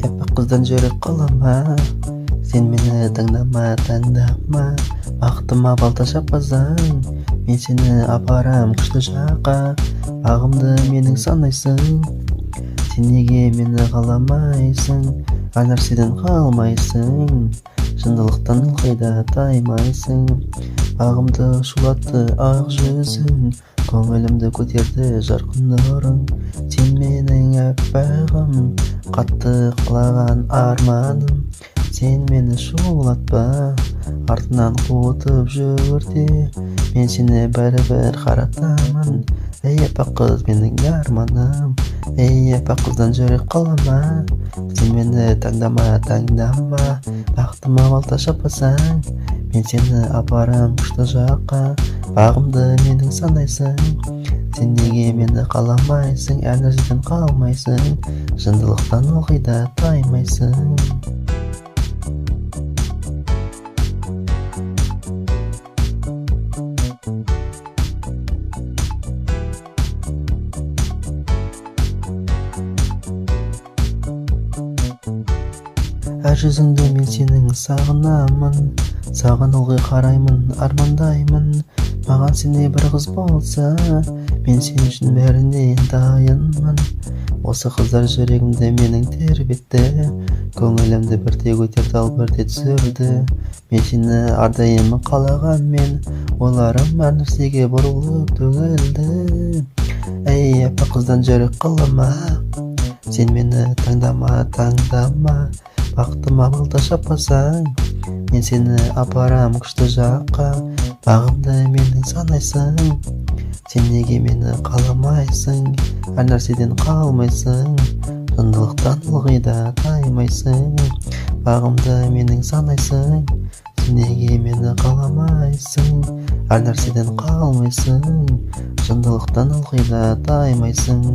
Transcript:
Әппақ қыздан жүрек қалама, сен мені таңдама. Бақытыма балта шаппасаң, мен сені апарам күшті жаққа. Бағымды менің санайсың, сен неге мені қаламайсың? Әр нәрседен қалмайсың, шындықтан ылғи да таймайсың. Бағымды шулатты ақ жүзің, көңілімді көтерді жарқын нұрың. Сен менің әппағым, қатты қалаған арманым. Сен мені шулатпа, артынан қуытып жүгірте. Мен сені бәрібір қаратамын. Ей әппақ қыз менің арманым, ей әппақ қыздан жүрек қалама. Сен мені таңдама. Бақытыма балта шаппасаң, мен сені апарам күшті жаққа. Бағымды менің санайсың, сен неге мені қаламайсың? Әр нәрседен қалмайсың, шындықтан ылғи да таймайсың. Әр жүзіңді мен сенің сағынамын, саған ылғи қараймын, армандаймын. Маған сендей бір қыз болса, мен сен үшін бәріне дайынмын. Осы қыздар жүрегімді менің тербетті, көңілімді бірте көтерді ал бірте түсірді. Мен сені әрдайым қалағанмен, ойларым әр нәрсеге бұрылып төгілді. Ей әппақ қыздан жүрек қалама, сен мені таңдама. Бақытыма балта шаппасаң, мен сені апарам күшті жаққа. Бағымды менің санайсың, сен неге мені қаламайсың? Әр нәрседен қалмайсың, шындықтан ылғи да таймайсың. Бағымды менің санайсың, сен неге мені қаламайсың? Әр нәрседен қалмайсың, шындықтан ылғи да таймайсың.